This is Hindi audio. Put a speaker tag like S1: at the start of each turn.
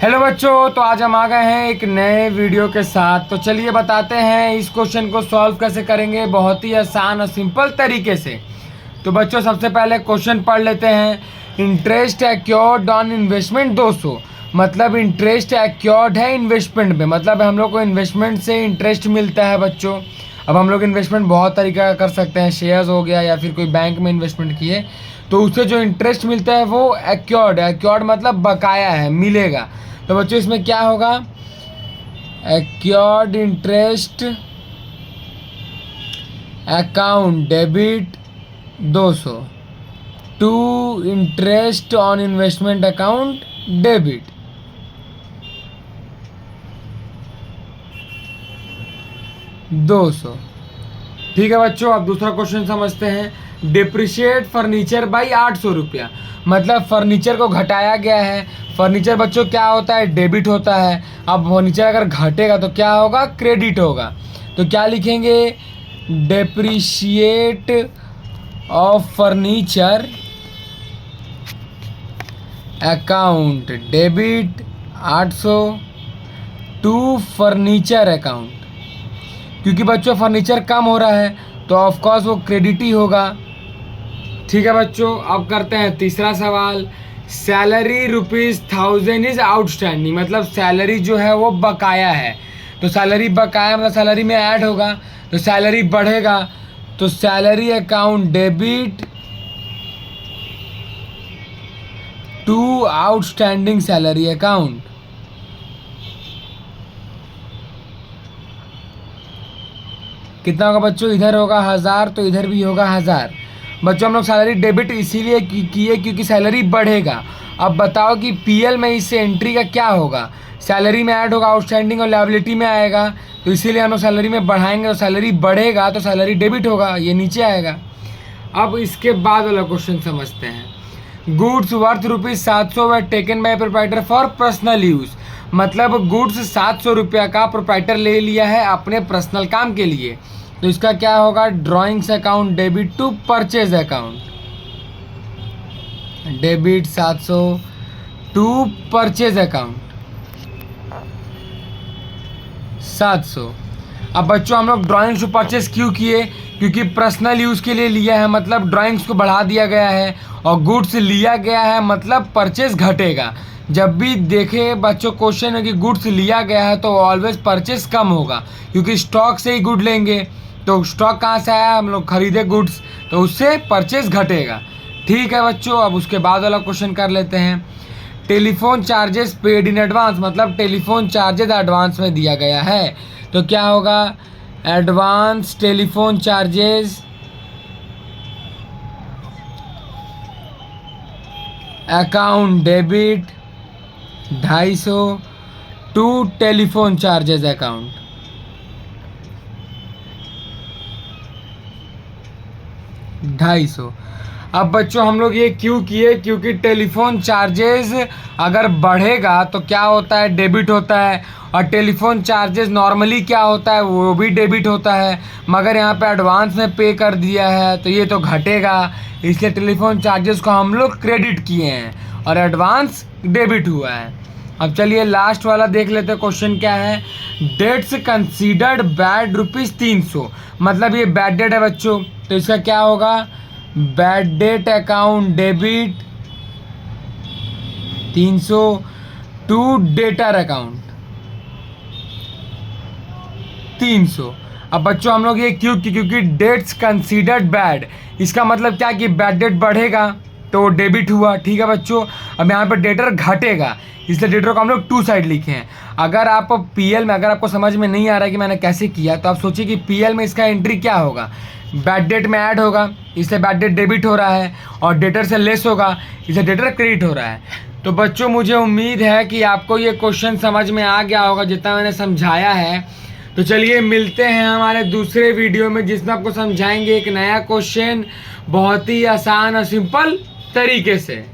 S1: हेलो बच्चों, तो आज हम आ गए हैं एक नए वीडियो के साथ। तो चलिए बताते हैं इस क्वेश्चन को सॉल्व कैसे करेंगे, बहुत ही आसान और सिंपल तरीके से। तो बच्चों सबसे पहले क्वेश्चन पढ़ लेते हैं। इंटरेस्ट एक्योर्ड ऑन इन्वेस्टमेंट 200, मतलब इंटरेस्ट एक्योर्ड है इन्वेस्टमेंट में, मतलब हम लोग को इन्वेस्टमेंट से इंटरेस्ट मिलता है बच्चों। अब हम लोग इन्वेस्टमेंट बहुत तरीका का कर सकते हैं, शेयर्स हो गया या फिर कोई बैंक में इन्वेस्टमेंट किए तो उससे जो इंटरेस्ट मिलता है वो एक्योर्ड है। एक्योर्ड मतलब बकाया है, मिलेगा। तो बच्चों इसमें क्या होगा, accrued interest account debit 200 to interest on investment account debit. ठीक है बच्चों, अब दूसरा क्वेश्चन समझते हैं। डिप्रिशिएट फर्नीचर बाई 800 रुपया, मतलब फर्नीचर को घटाया गया है। फर्नीचर बच्चों क्या होता है, डेबिट होता है। अब फर्नीचर अगर घटेगा तो क्या होगा, क्रेडिट होगा। तो क्या लिखेंगे, depreciate of furniture account debit 800 to furniture account, क्योंकि बच्चों फर्नीचर कम हो रहा है तो ऑफ कोर्स वो क्रेडिट ही होगा। ठीक है बच्चों, अब करते हैं तीसरा सवाल। सैलरी ₹1000 इज आउटस्टैंडिंग, मतलब सैलरी जो है वो बकाया है। तो सैलरी बकाया मतलब सैलरी में ऐड होगा, तो सैलरी बढ़ेगा तो salary account debit to outstanding salary account. कितना होगा बच्चों, इधर होगा 1000 तो इधर भी होगा 1000। बच्चों हम लोग सैलरी डेबिट इसीलिए किए क्योंकि सैलरी बढ़ेगा। अब बताओ कि पीएल में इससे एंट्री का क्या होगा, सैलरी में ऐड होगा, आउटस्टैंडिंग और लायबिलिटी में आएगा। तो इसीलिए हम लोग सैलरी में बढ़ाएंगे तो सैलरी बढ़ेगा तो सैलरी डेबिट होगा, ये नीचे आएगा। अब इसके बाद वाला क्वेश्चन समझते हैं। Goods worth ₹700 were taken by proprietor for personal use, मतलब गुड्स 700 रुपया का प्रोप्राइटर ले लिया है अपने पर्सनल काम के लिए। तो इसका क्या होगा, drawings account debit to purchase account, debit 700 to purchase account 700। अब बच्चों हम लोग ड्राइंग्स टू परचेज क्यों किए, क्योंकि पर्सनल यूज़ के लिए लिया है, मतलब ड्राइंग्स को बढ़ा दिया गया है, और गुड्स लिया गया है मतलब परचेज घटेगा। जब भी देखे बच्चों क्वेश्चन है कि गुड्स लिया गया है तो ऑलवेज परचेज कम होगा, क्योंकि स्टॉक से ही गुड लेंगे। तो स्टॉक कहाँ से आया, हम लोग खरीदे गुड्स, तो उससे परचेज घटेगा। ठीक है बच्चों, अब उसके बाद वाला क्वेश्चन कर लेते हैं। Telephone charges paid in advance, मतलब टेलीफोन चार्जेस एडवांस में दिया गया है। तो क्या होगा, advance telephone charges account debit 250 to telephone charges account. अब बच्चों हम लोग ये क्यों किए, क्योंकि टेलीफोन चार्जेस अगर बढ़ेगा तो क्या होता है, डेबिट होता है। और टेलीफोन चार्जेस नॉर्मली क्या होता है, वो भी डेबिट होता है, मगर यहाँ पे एडवांस में पे कर दिया है तो ये तो घटेगा। इसलिए टेलीफोन चार्जेस को हम लोग क्रेडिट किए हैं और एडवांस डेबिट हुआ है। अब चलिए लास्ट वाला देख लेते हैं, क्वेश्चन क्या है। डेट्स कंसीडर्ड बैड ₹300, मतलब ये बैड डेट है बच्चों। तो इसका क्या होगा, bad debt account debit 300 to debtor account 300। अब बच्चों हम लोग ये क्यों, क्योंकि डेट्स कंसीडर्ड बैड, इसका मतलब क्या कि बैड डेट बढ़ेगा तो डेबिट हुआ। ठीक है बच्चों, अब यहाँ पर डेटर घटेगा इसलिए डेटर को हम लोग टू साइड लिखे हैं। अगर आप पीएल में, अगर आपको समझ में नहीं आ रहा है कि मैंने कैसे किया, तो आप सोचिए कि पीएल में इसका एंट्री क्या होगा, बैड डेट में ऐड होगा इसलिए बैड डेट डेबिट हो रहा है, और डेटर से लेस होगा इसलिए डेटर क्रेडिट हो रहा है। तो बच्चों मुझे उम्मीद है कि आपको ये क्वेश्चन समझ में आ गया होगा जितना मैंने समझाया है। तो चलिए मिलते हैं हमारे दूसरे वीडियो में, जिसमें आपको समझाएंगे एक नया क्वेश्चन बहुत ही आसान और सिंपल तरीके से।